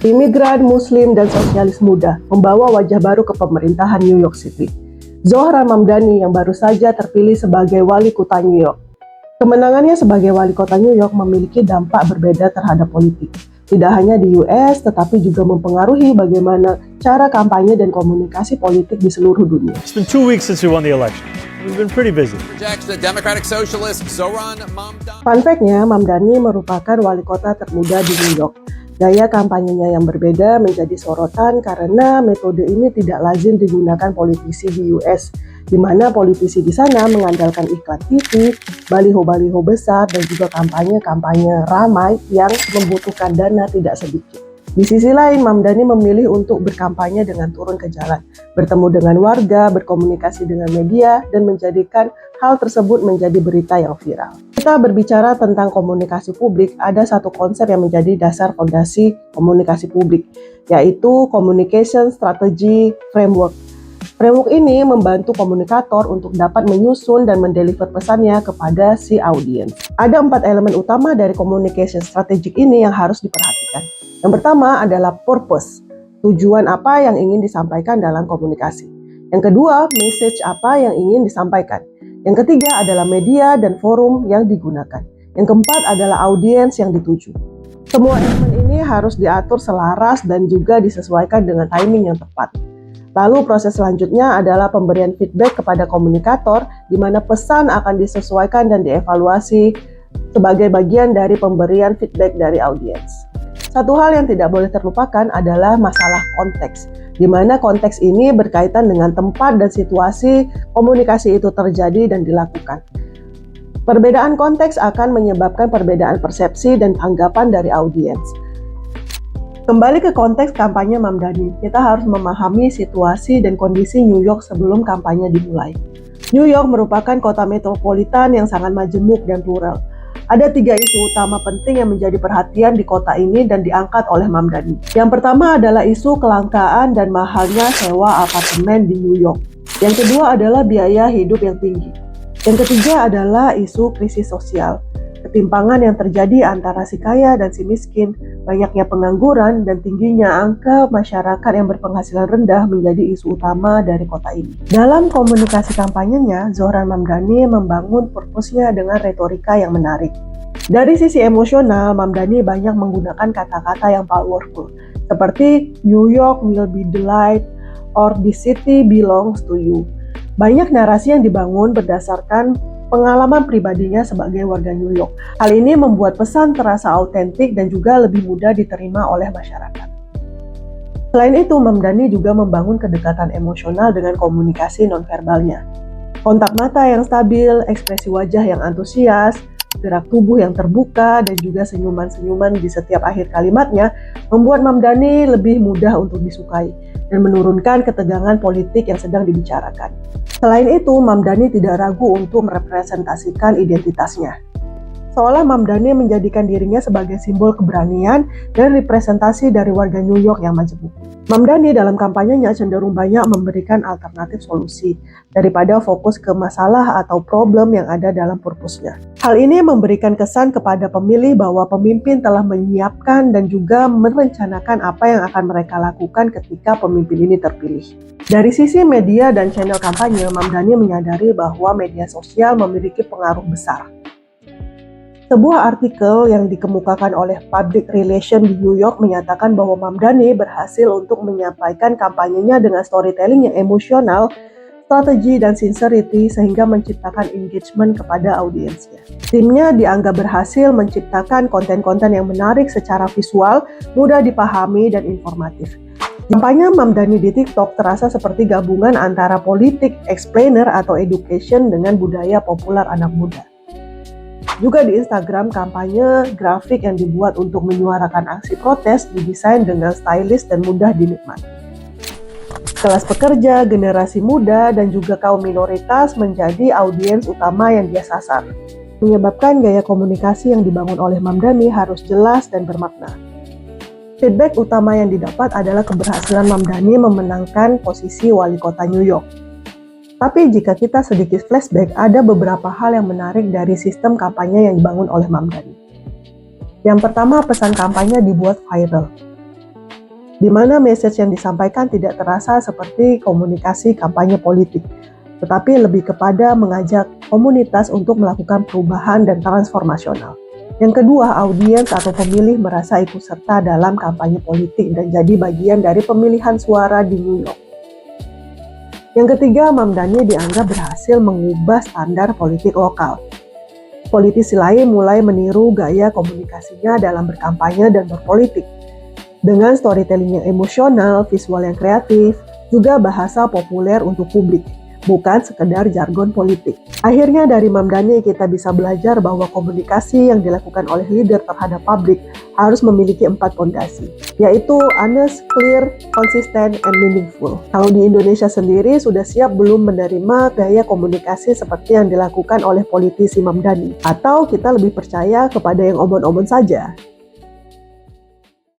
Imigran, Muslim, dan sosialis muda membawa wajah baru ke pemerintahan New York City. Zohran Mamdani yang baru saja terpilih sebagai wali kota New York. Kemenangannya sebagai wali kota New York memiliki dampak berbeda terhadap politik. Tidak hanya di US, tetapi juga mempengaruhi bagaimana cara kampanye dan komunikasi politik di seluruh dunia. It's been 2 weeks since we won the election. We've been pretty busy. Fun fact-nya, Mamdani merupakan wali kota termuda di New York. Gaya kampanyenya yang berbeda menjadi sorotan karena metode ini tidak lazim digunakan politisi di US, di mana politisi di sana mengandalkan iklan TV, baliho-baliho besar, dan juga kampanye-kampanye ramai yang membutuhkan dana tidak sedikit. Di sisi lain, Mamdani memilih untuk berkampanye dengan turun ke jalan, bertemu dengan warga, berkomunikasi dengan media, dan menjadikan hal tersebut menjadi berita yang viral. Kita berbicara tentang komunikasi publik, ada satu konsep yang menjadi dasar fondasi komunikasi publik, yaitu Communication Strategy Framework. Framework ini membantu komunikator untuk dapat menyusun dan mendeliver pesannya kepada si audiens. Ada 4 elemen utama dari communication strategic ini yang harus diperhatikan. Yang pertama adalah purpose, tujuan apa yang ingin disampaikan dalam komunikasi. Yang kedua, message apa yang ingin disampaikan. Yang ketiga adalah media dan forum yang digunakan. Yang keempat adalah audiens yang dituju. Semua elemen ini harus diatur selaras dan juga disesuaikan dengan timing yang tepat. Lalu proses selanjutnya adalah pemberian feedback kepada komunikator, di mana pesan akan disesuaikan dan dievaluasi sebagai bagian dari pemberian feedback dari audiens. Satu hal yang tidak boleh terlupakan adalah masalah konteks, di mana konteks ini berkaitan dengan tempat dan situasi komunikasi itu terjadi dan dilakukan. Perbedaan konteks akan menyebabkan perbedaan persepsi dan tanggapan dari audiens. Kembali ke konteks kampanye Mamdani, kita harus memahami situasi dan kondisi New York sebelum kampanye dimulai. New York merupakan kota metropolitan yang sangat majemuk dan plural. Ada 3 isu utama penting yang menjadi perhatian di kota ini dan diangkat oleh Mamdani. Yang pertama adalah isu kelangkaan dan mahalnya sewa apartemen di New York. Yang kedua adalah biaya hidup yang tinggi. Yang ketiga adalah isu krisis sosial. Ketimpangan yang terjadi antara si kaya dan si miskin, banyaknya pengangguran, dan tingginya angka masyarakat yang berpenghasilan rendah menjadi isu utama dari kota ini. Dalam komunikasi kampanyenya, Zohran Mamdani membangun purpose-nya dengan retorika yang menarik. Dari sisi emosional, Mamdani banyak menggunakan kata-kata yang powerful, seperti New York will be the light or the city belongs to you. Banyak narasi yang dibangun berdasarkan pengalaman pribadinya sebagai warga New York. Hal ini membuat pesan terasa autentik dan juga lebih mudah diterima oleh masyarakat. Selain itu, Mamdani juga membangun kedekatan emosional dengan komunikasi nonverbalnya. Kontak mata yang stabil, ekspresi wajah yang antusias, gerak tubuh yang terbuka, dan juga senyuman-senyuman di setiap akhir kalimatnya membuat Mamdani lebih mudah untuk disukai dan menurunkan ketegangan politik yang sedang dibicarakan. Selain itu, Mamdani tidak ragu untuk merepresentasikan identitasnya. Seolah Mamdani menjadikan dirinya sebagai simbol keberanian dan representasi dari warga New York yang majemuk. Mamdani dalam kampanyenya cenderung banyak memberikan alternatif solusi daripada fokus ke masalah atau problem yang ada dalam purpose-nya. Hal ini memberikan kesan kepada pemilih bahwa pemimpin telah menyiapkan dan juga merencanakan apa yang akan mereka lakukan ketika pemimpin ini terpilih. Dari sisi media dan channel kampanye, Mamdani menyadari bahwa media sosial memiliki pengaruh besar. Sebuah artikel yang dikemukakan oleh Public Relations di New York menyatakan bahwa Mamdani berhasil untuk menyampaikan kampanyenya dengan storytelling yang emosional, strategi, dan sincerity sehingga menciptakan engagement kepada audiensnya. Timnya dianggap berhasil menciptakan konten-konten yang menarik secara visual, mudah dipahami, dan informatif. Kampanye Mamdani di TikTok terasa seperti gabungan antara politik, explainer, atau education dengan budaya populer anak muda. Juga di Instagram, kampanye grafik yang dibuat untuk menyuarakan aksi protes didesain dengan stylish dan mudah dinikmati. Kelas pekerja, generasi muda, dan juga kaum minoritas menjadi audiens utama yang dia sasar, menyebabkan gaya komunikasi yang dibangun oleh Mamdani harus jelas dan bermakna. Feedback utama yang didapat adalah keberhasilan Mamdani memenangkan posisi wali kota New York. Tapi jika kita sedikit flashback, ada beberapa hal yang menarik dari sistem kampanye yang dibangun oleh Mamdani. Yang pertama, pesan kampanye dibuat viral. di mana message yang disampaikan tidak terasa seperti komunikasi kampanye politik, tetapi lebih kepada mengajak komunitas untuk melakukan perubahan dan transformasional. Yang kedua, audiens atau pemilih merasa ikut serta dalam kampanye politik dan jadi bagian dari pemilihan suara di New York. Yang ketiga, Mamdani dianggap berhasil mengubah standar politik lokal. Politisi lain mulai meniru gaya komunikasinya dalam berkampanye dan berpolitik. Dengan storytelling yang emosional, visual yang kreatif, juga bahasa populer untuk publik, bukan sekedar jargon politik. Akhirnya dari Mamdani kita bisa belajar bahwa komunikasi yang dilakukan oleh leader terhadap publik harus memiliki 4 fondasi, yaitu honest, clear, consistent, and meaningful. Kalau di Indonesia sendiri sudah siap belum menerima gaya komunikasi seperti yang dilakukan oleh politisi Mamdani? Atau kita lebih percaya kepada yang omon-omon saja?